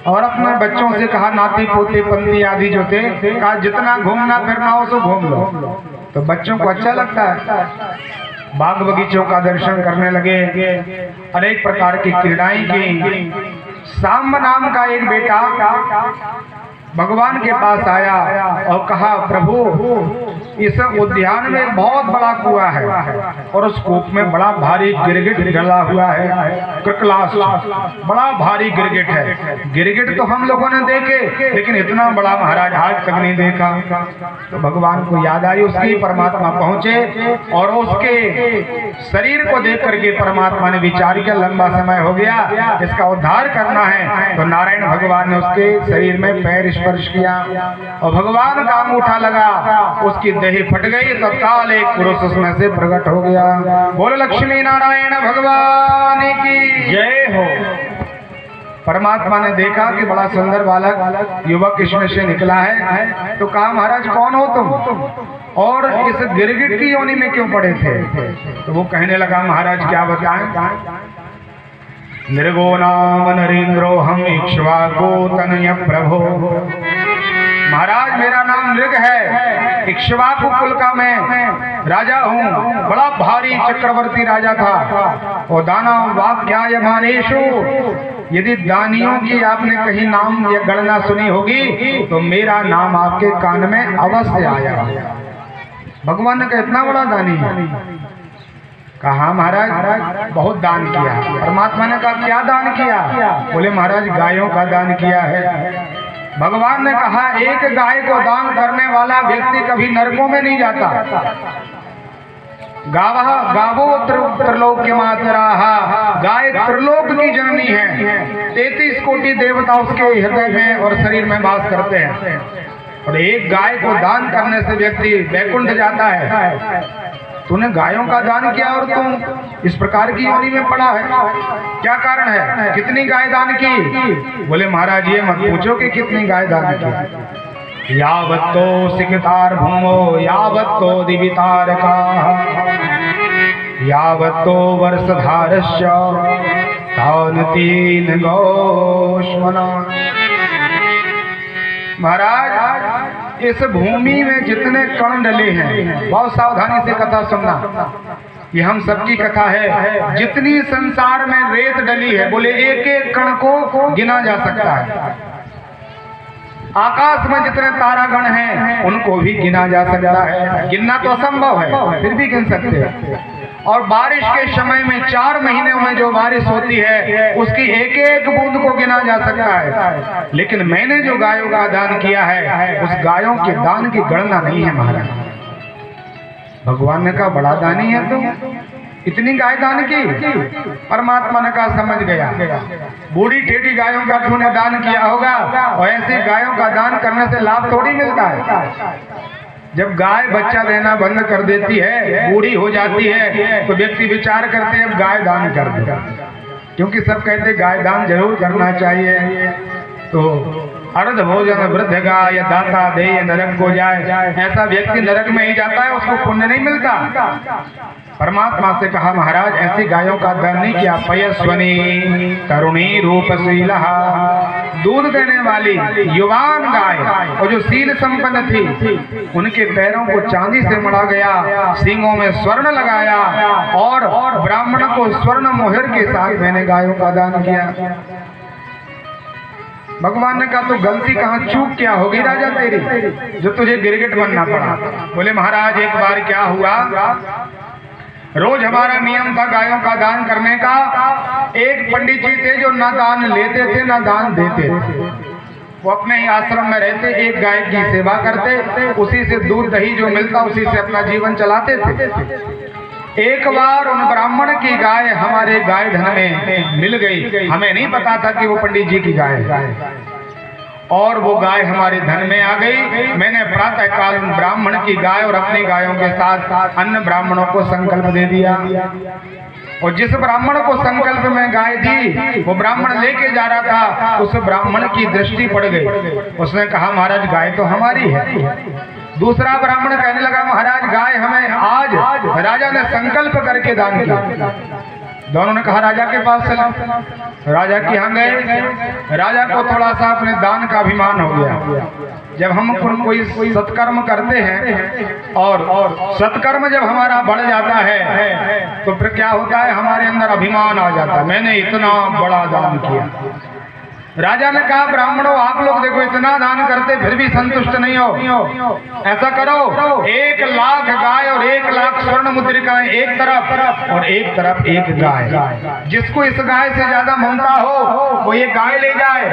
और अपने बच्चों से कहा, नाती पोते पंती आदि जो थे, कहा जितना घूमना फिरना हो सो घूम लो। तो बच्चों को अच्छा लगता है, बाग बगीचों का दर्शन करने लगे, अनेक प्रकार की क्रीड़ाएं की। सांब नाम का एक बेटा भगवान के पास आया और कहा, प्रभु इस उद्यान में बहुत बड़ा कुआं है और उस कूप में बड़ा भारी गिरगिट डला हुआ है, कृकलास बड़ा भारी गिरगिट है। गिरगिट तो हम लोगों ने देखे, लेकिन इतना बड़ा महाराज आज तक नहीं देखा। तो भगवान को याद आई उसकी, परमात्मा पहुंचे और उसके शरीर को देख करके परमात्मा ने विचार किया, लंबा समय हो गया, इसका उद्धार करना है। तो नारायण भगवान ने उसके शरीर में पैर स्पर्श किया और भगवान का अंगूठा लगा, उसकी देह फट गई। तत्काल एक पुरुष उसमें से प्रकट हो गया। बोलो लक्ष्मी नारायण भगवान की जय हो। परमात्मा ने देखा कि बड़ा सुंदर बालक युवक इसमें से निकला है, तो कहा, महाराज कौन हो तुम और इस गिरगिट की योनि में क्यों पड़े थे? तो वो कहने लगा, महाराज क्या बताएं, नृगो नाम नरेंद्रो हम इक्ष्वाको तनय प्रभो। महाराज मेरा नाम नृग है, इक्ष्वाकु कुल का मैं राजा हूँ, बड़ा भारी चक्रवर्ती राजा था। और दानव वाक्याय मानेषु, यदि दानियों की आपने कहीं नाम या गणना सुनी होगी तो मेरा नाम आपके कान में अवश्य आया। भगवान ने कहा, इतना बड़ा दानी है? कहा, महाराज बहुत दान किया। परमात्मा ने कहा, क्या दान किया? बोले, महाराज गायों का दान किया है। भगवान ने कहा, एक गाय को दान करने वाला व्यक्ति कभी नरकों में नहीं जाता। गावो त्रिलोक्य मातराः, गाय त्रिलोक की जननी है। 33 कोटि देवता उसके हृदय में और शरीर में वास करते हैं, और एक गाय को दान करने से व्यक्ति वैकुंठ जाता है। तूने गायों का दान किया और तुम इस प्रकार की योनि में पड़ा है, क्या कारण है? कितनी गाय दान की? बोले, महाराज ये मत पूछो कि कितनी गाय दान की। यावत्तो सिकतार भूमो यावत्तो दिवितारका यावत्तो वर्षधारस्य तानतीन गौष्मना। महाराज इस भूमि में जितने कण डले हैं, बहुत सावधानी से कथा सुनना, ये हम सबकी कथा है। जितनी संसार में रेत डली है, बोले एक एक कण को गिना जा सकता है। आकाश में जितने तारागण हैं उनको भी गिना जा सकता है, गिनना तो असंभव है, फिर भी गिन सकते हैं। और बारिश के समय में 4 महीने में जो बारिश होती है उसकी एक एक बूंद को गिना जा सकता है। लेकिन मैंने जो गायों का दान किया है, उस गायों के दान की गणना नहीं है महाराज। भगवान ने कहा, बड़ा दानी है तुम, इतनी गाय दान की? परमात्मा ने कहा, समझ गया, बूढ़ी टेढ़ी गायों का तूने दान किया होगा, और ऐसी गायों का दान करने से लाभ थोड़ी मिलता है। जब गाय बच्चा देना बंद कर देती है, बूढ़ी हो जाती है, तो व्यक्ति विचार करते हैं अब गाय दान कर दे, क्योंकि सब कहते गाय दान जरूर करना चाहिए। तो अर्ध भोजन वृद्ध गाय दाता दे नरक को जाए, ऐसा व्यक्ति नरक में ही जाता है, उसको पुण्य नहीं मिलता। परमात्मा से कहा, महाराज ऐसी गायों का दान नहीं किया। पयस्वनी तरुणी रूपशीला, दूध देने वाली युवान गाय और जो शील संपन्न थी, उनके पैरों को चांदी से मढ़ा गया, सींगों में स्वर्ण लगाया, और ब्राह्मण को स्वर्ण मोहर के साथ मैंने गायों का दान किया। भगवान ने कहा, तो गलती कहाँ, चूक क्या होगी राजा तेरी जो तुझे गिरगिट बनना पड़ा? बोले, महाराज एक बार क्या हुआ, रोज हमारा नियम था गायों का दान करने का। एक पंडित जी थे जो ना दान लेते थे ना दान देते थे। वो अपने ही आश्रम में रहते, एक गाय की सेवा करते, उसी से दूध दही जो मिलता उसी से अपना जीवन चलाते थे। एक बार उन ब्राह्मण की गाय हमारे गाय धन में मिल गई। हमें नहीं पता था कि वो पंडित जी की गाय है, और वो गाय हमारे धन में आ गई। मैंने प्रातः काल उन ब्राह्मण की गाय और अपनी गायों के साथ अन्य ब्राह्मणों को संकल्प दे दिया, और जिस ब्राह्मण को संकल्प में गाय दी वो ब्राह्मण लेके जा रहा था, उस ब्राह्मण की दृष्टि पड़ गई। उसने कहा, महाराज गाय तो हमारी है। दूसरा ब्राह्मण कहने लगा, महाराज गाय हमें आज राजा ने संकल्प करके दान किया। दोनों ने कहा राजा के पास चला। राजा के यहाँ गए। राजा को थोड़ा सा अपने दान का अभिमान हो गया। जब हम कोई सत्कर्म करते हैं और सत्कर्म जब हमारा बढ़ जाता है तो फिर क्या होता है, हमारे अंदर अभिमान आ जाता है, मैंने इतना बड़ा दान किया। राजा ने कहा ब्राह्मणों आप लोग देखो इतना दान करते फिर भी संतुष्ट नहीं हो, ऐसा करो 1 लाख गाय और 1 लाख स्वर्ण मुद्रिकाएं एक तरफ और एक तरफ एक गाय, जिसको इस गाय से ज्यादा ममता हो वो ये गाय ले जाए।